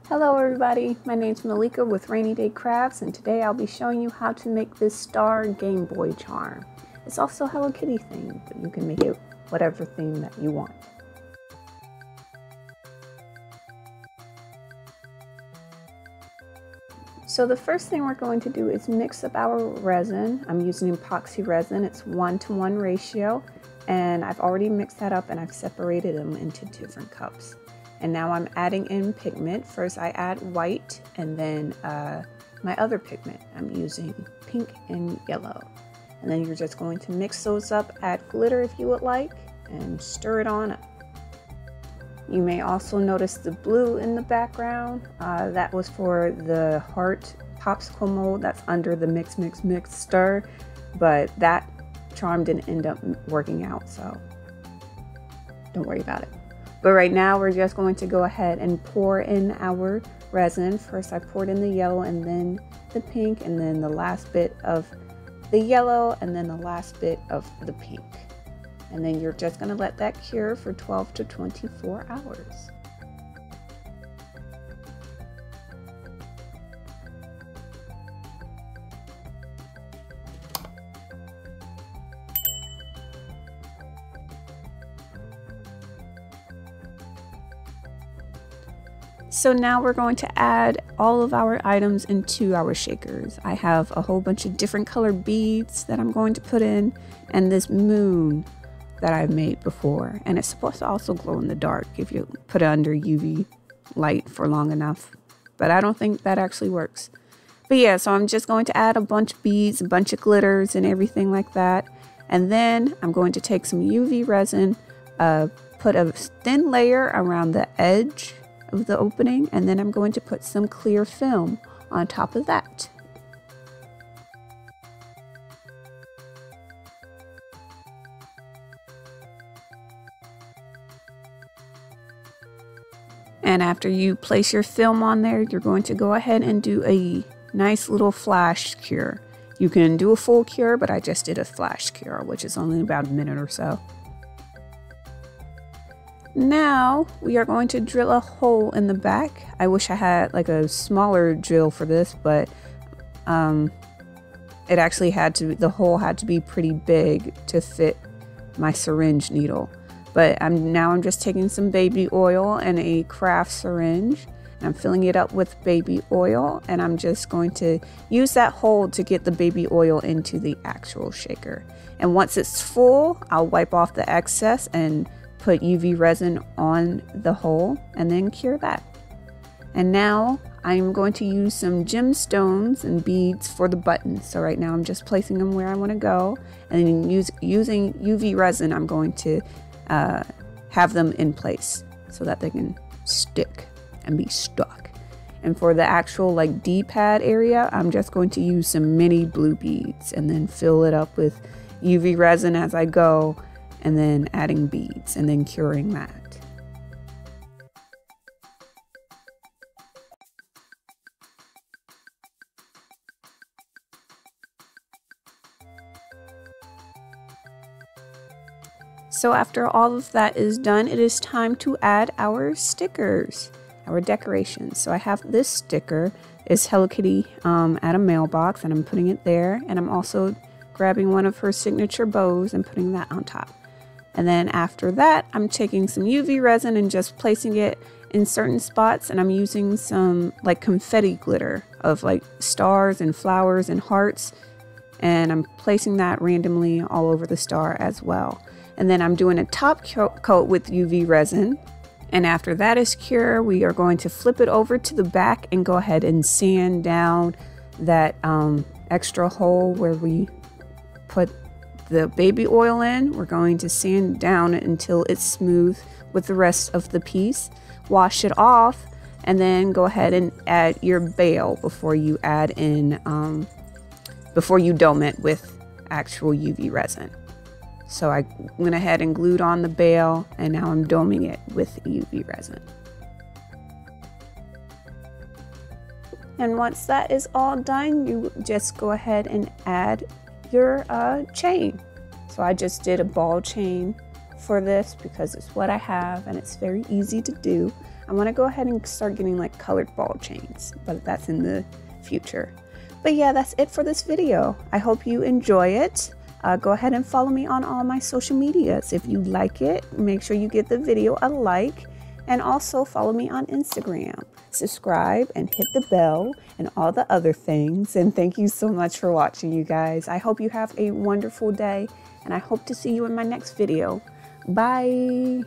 Hello everybody, my name's Malika with RaineyDayCraftz, and today I'll be showing you how to make this star Gameboy charm. It's also Hello Kitty themed, but you can make it whatever theme that you want. So the first thing we're going to do is mix up our resin. I'm using epoxy resin. It's 1-to-1 ratio, and I've already mixed that up and I've separated them into different cups. And now I'm adding in pigment. First I add white and then my other pigment. I'm using pink and yellow. And then you're just going to mix those up, add glitter if you would like, and stir it on up. You may also notice the blue in the background. That was for the heart popsicle mold that's under the mix stir, but that charm didn't end up working out, so don't worry about it. But right now we're just going to go ahead and pour in our resin. First I poured in the yellow and then the pink, and then the last bit of the yellow and then the last bit of the pink. And then you're just going to let that cure for 12 to 24 hours. So now we're going to add all of our items into our shakers. I have a whole bunch of different colored beads that I'm going to put in, and this moon that I've made before. And it's supposed to also glow in the dark if you put it under UV light for long enough. But I don't think that actually works. But yeah, so I'm just going to add a bunch of beads, a bunch of glitters and everything like that. And then I'm going to take some UV resin, put a thin layer around the edge of the opening, and then I'm going to put some clear film on top of that. And after you place your film on there, you're going to go ahead and do a nice little flash cure. You can do a full cure, but I just did a flash cure, which is only about a minute or so. Now we are going to drill a hole in the back. I wish I had like a smaller drill for this, but it actually the hole had to be pretty big to fit my syringe needle. But I'm just taking some baby oil and a craft syringe, and I'm filling it up with baby oil, and I'm just going to use that hole to get the baby oil into the actual shaker. And once it's full, I'll wipe off the excess and put UV resin on the hole and then cure that. And now I'm going to use some gemstones and beads for the buttons. So right now I'm just placing them where I want to go, and then using UV resin I'm going to have them in place so that they can stick and be stuck. And for the actual like D-pad area, I'm just going to use some mini blue beads and then fill it up with UV resin as I go, and then adding beads and then curing that. So after all of that is done, it is time to add our stickers, our decorations. So I have this sticker. It's Hello Kitty at a mailbox, and I'm putting it there. And I'm also grabbing one of her signature bows and putting that on top. And then after that, I'm taking some UV resin and just placing it in certain spots. And I'm using some like confetti glitter of like stars and flowers and hearts. And I'm placing that randomly all over the star as well. And then I'm doing a top coat with UV resin. And after that is cured, we are going to flip it over to the back and go ahead and sand down that extra hole where we put the baby oil in. We're going to sand down until it's smooth with the rest of the piece. Wash it off, and then go ahead and add your bail before you add in, before you dome it with actual UV resin. So I went ahead and glued on the bail, and now I'm doming it with UV resin. And once that is all done, you just go ahead and add your chain. So I just did a ball chain for this because it's what I have and it's very easy to do. I want to go ahead and start getting like colored ball chains, but that's in the future. But yeah, that's it for this video. I hope you enjoy it. Go ahead and follow me on all my social medias. If you like it, make sure you give the video a like, and also follow me on Instagram. Subscribe and hit the bell and all the other things. And thank you so much for watching, you guys. I hope you have a wonderful day, and I hope to see you in my next video. Bye.